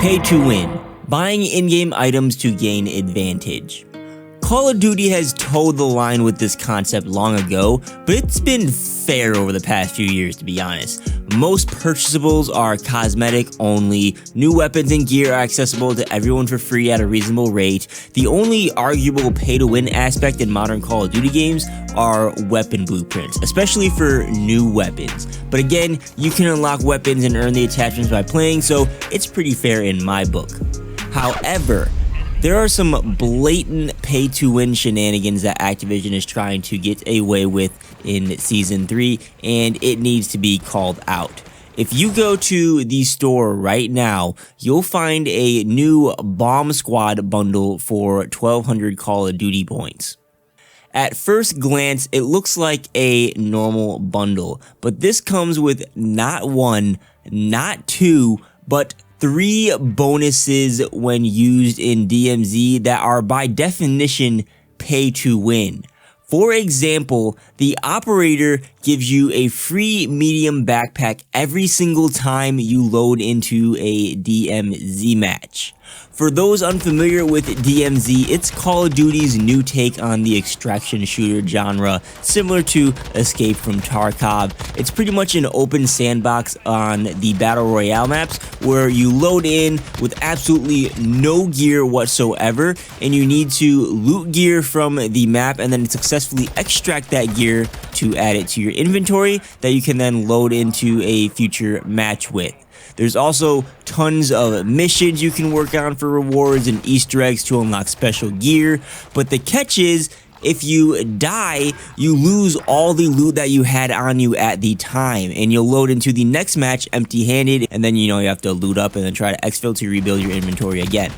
Pay to win, buying in-game items to gain advantage. Call of Duty has toed the line with this concept long ago, but it's been fair over the past few years, to be honest. Most purchasables are cosmetic only, new weapons and gear are accessible to everyone for free at a reasonable rate. The only arguable pay-to-win aspect in modern Call of Duty games are weapon blueprints, especially for new weapons. But again, you can unlock weapons and earn the attachments by playing, so it's pretty fair in my book. However, there are some blatant pay-to-win shenanigans that Activision is trying to get away with in Season 3, and it needs to be called out. If you go to the store right now, you'll find a new Bomb Squad bundle for 1,200 Call of Duty points. At first glance, it looks like a normal bundle, but this comes with not one, not two, but 3 bonuses when used in DMZ that are by definition pay to win. For example, the operator gives you a free medium backpack every single time you load into a DMZ match. For those unfamiliar with DMZ, it's Call of Duty's new take on the extraction shooter genre, similar to Escape from Tarkov. It's pretty much an open sandbox on the Battle Royale maps where you load in with absolutely no gear whatsoever, and you need to loot gear from the map and then successfully extract that gear to add it to your inventory that you can then load into a future match with. There's also tons of missions you can work on for rewards and Easter eggs to unlock special gear, but the catch is, if you die, you lose all the loot that you had on you at the time, and you'll load into the next match empty-handed, and then you have to loot up and then try to exfil to rebuild your inventory again.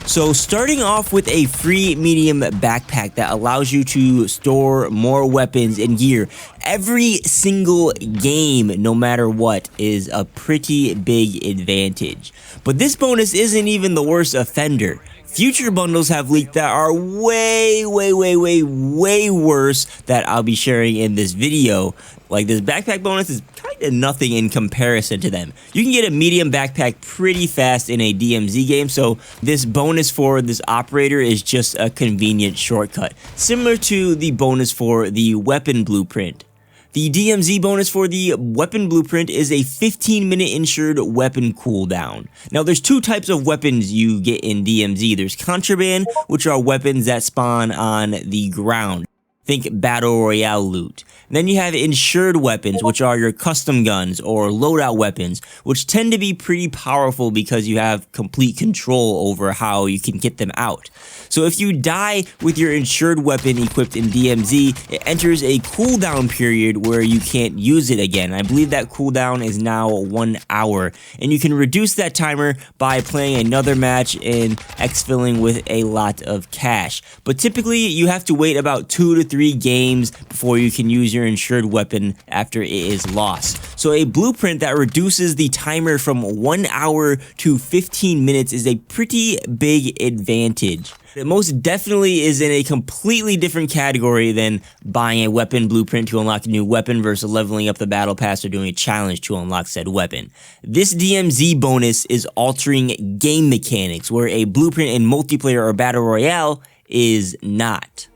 So starting off with a free medium backpack that allows you to store more weapons and gear every single game, no matter what, is a pretty big advantage. But this bonus isn't even the worst offender. Future bundles have leaked that are way worse that I'll be sharing in this video. Like, this backpack bonus is kind of nothing in comparison to them. You can get a medium backpack pretty fast in a DMZ game, so this bonus for this operator is just a convenient shortcut, similar to the bonus for the weapon blueprint. The DMZ bonus for the weapon blueprint is a 15-minute insured weapon cooldown. Now, there's 2 types of weapons you get in DMZ. There's contraband, which are weapons that spawn on the ground. Think Battle Royale loot. And then you have insured weapons, which are your custom guns or loadout weapons, which tend to be pretty powerful because you have complete control over how you can get them out. So if you die with your insured weapon equipped in DMZ, it enters a cooldown period where you can't use it again. I believe that cooldown is now 1 hour, and you can reduce that timer by playing another match and exfilling with a lot of cash. But typically, you have to wait about 2 to 3 games before you can use your insured weapon after it is lost. So a blueprint that reduces the timer from 1 hour to 15 minutes is a pretty big advantage. It most definitely is in a completely different category than buying a weapon blueprint to unlock a new weapon versus leveling up the battle pass or doing a challenge to unlock said weapon. This DMZ bonus is altering game mechanics, where a blueprint in multiplayer or battle royale is not.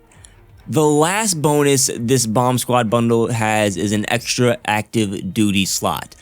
The last bonus this Bomb Squad bundle has is an extra active duty slot.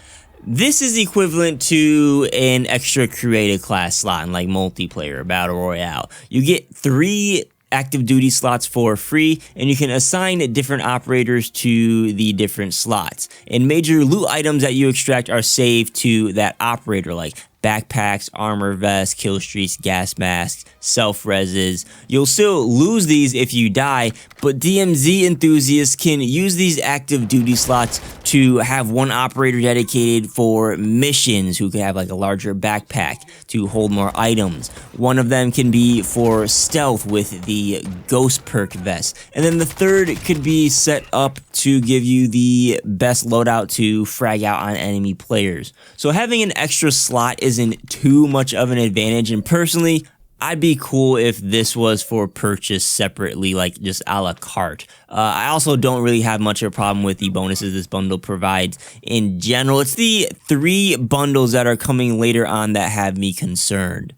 This is equivalent to an extra creative class slot in like multiplayer or battle royale. You get 3 active duty slots for free, and you can assign different operators to the different slots. And major loot items that you extract are saved to that operator, like backpacks, armor vests, kill streaks, gas masks, self-reses. You'll still lose these if you die, but DMZ enthusiasts can use these active duty slots to have one operator dedicated for missions who can have like a larger backpack to hold more items. One of them can be for stealth with the ghost perk vest. And then the third could be set up to give you the best loadout to frag out on enemy players. So having an extra slot isn't too much of an advantage, and personally, I'd be cool if this was for purchase separately, like just a la carte. I also don't really have much of a problem with the bonuses this bundle provides in general. It's the 3 bundles that are coming later on that have me concerned.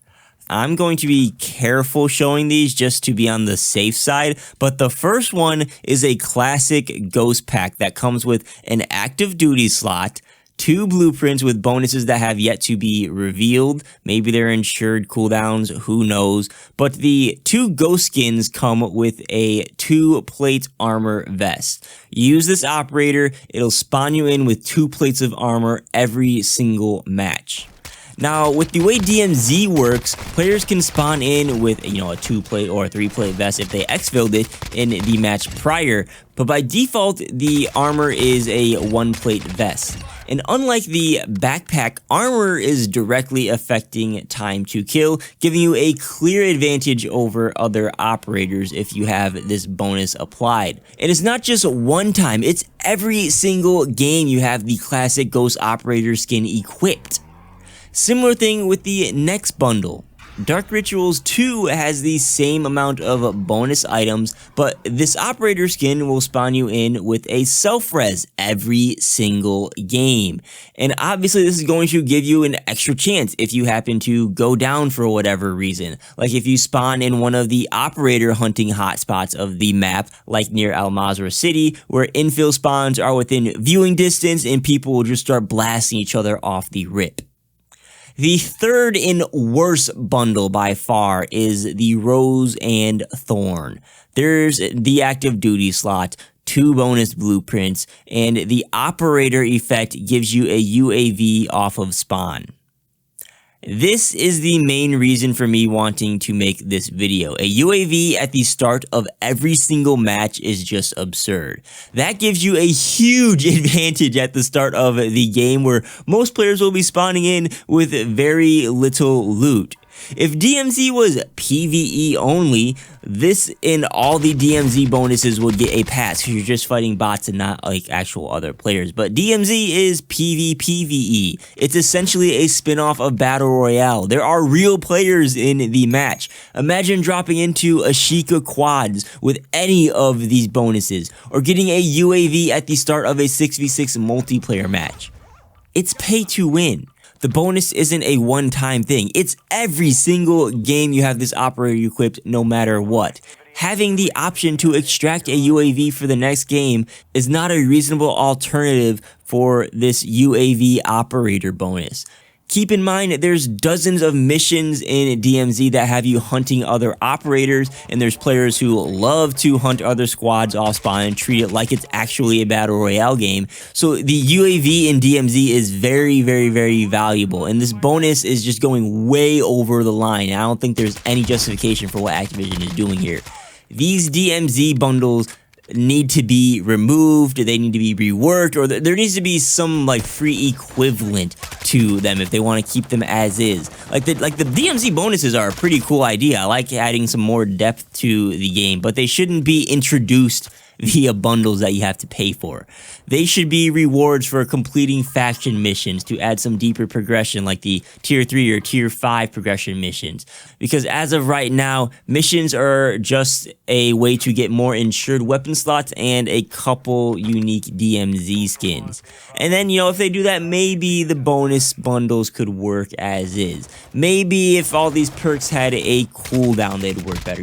I'm going to be careful showing these just to be on the safe side, but the first one is a classic ghost pack that comes with an active duty slot, 2 blueprints with bonuses that have yet to be revealed. Maybe they're insured cooldowns, who knows. But the 2 ghost skins come with a 2 plate armor vest. Use this operator, it'll spawn you in with 2 plates of armor every single match. Now, with the way DMZ works, players can spawn in with, a 2-plate or a 3-plate vest if they exfilled it in the match prior, but by default, the armor is a 1-plate vest. And unlike the backpack, armor is directly affecting time to kill, giving you a clear advantage over other operators if you have this bonus applied. And it's not just one time, it's every single game you have the classic Ghost Operator skin equipped. Similar thing with the next bundle. Dark Rituals 2 has the same amount of bonus items, but this operator skin will spawn you in with a self-res every single game. And obviously this is going to give you an extra chance if you happen to go down for whatever reason. Like if you spawn in one of the operator hunting hotspots of the map, like near Al Mazrah City, where infill spawns are within viewing distance and people will just start blasting each other off the rip. The third and worst bundle by far is the Roze and Thorn. There's the active duty slot, 2 bonus blueprints, and the operator effect gives you a UAV off of spawn. This is the main reason for me wanting to make this video. A UAV at the start of every single match is just absurd. That gives you a huge advantage at the start of the game where most players will be spawning in with very little loot. If DMZ was PvE only, this and all the DMZ bonuses would get a pass because you're just fighting bots and not like actual other players. But DMZ is PvPvE. It's essentially a spin-off of Battle Royale. There are real players in the match. Imagine dropping into Ashika quads with any of these bonuses, or getting a UAV at the start of a 6v6 multiplayer match. It's pay to win. The bonus isn't a one-time thing. It's every single game you have this operator equipped no matter what. Having the option to extract a UAV for the next game is not a reasonable alternative for this UAV operator bonus. Keep in mind that there's dozens of missions in DMZ that have you hunting other operators, and there's players who love to hunt other squads off spawn and treat it like it's actually a battle royale game. So the UAV in DMZ is very, very, very valuable, and this bonus is just going way over the line. I don't think there's any justification for what Activision is doing here. These DMZ bundles need to be removed, they need to be reworked, or there needs to be some like free equivalent to them if they want to keep them as is. Like the DMZ bonuses are a pretty cool idea. I like adding some more depth to the game, but they shouldn't be introduced via bundles that you have to pay for. They should be rewards for completing faction missions to add some deeper progression, like the tier 3 or tier 5 progression missions. Because as of right now, missions are just a way to get more insured weapon slots and a couple unique DMZ skins. And then, if they do that, maybe the bonus bundles could work as is. Maybe if all these perks had a cooldown, they'd work better.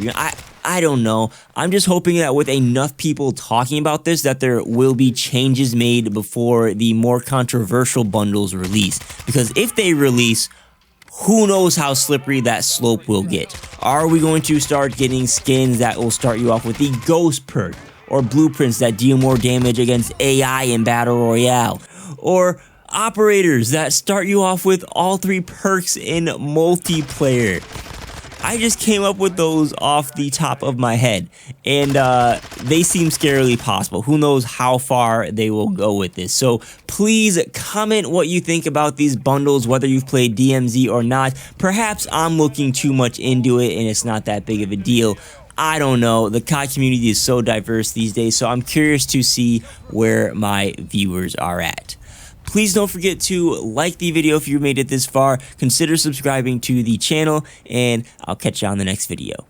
I don't know. I'm just hoping that with enough people talking about this, that there will be changes made before the more controversial bundles release. Because if they release, who knows how slippery that slope will get. Are we going to start getting skins that will start you off with the ghost perk, or blueprints that deal more damage against AI in Battle Royale, or operators that start you off with all 3 perks in multiplayer? I just came up with those off the top of my head, and they seem scarily possible. Who knows how far they will go with this. So please comment what you think about these bundles, whether you've played DMZ or not. Perhaps I'm looking too much into it and it's not that big of a deal. I don't know. The COD community is so diverse these days, so I'm curious to see where my viewers are at. Please don't forget to like the video if you made it this far. Consider subscribing to the channel, and I'll catch you on the next video.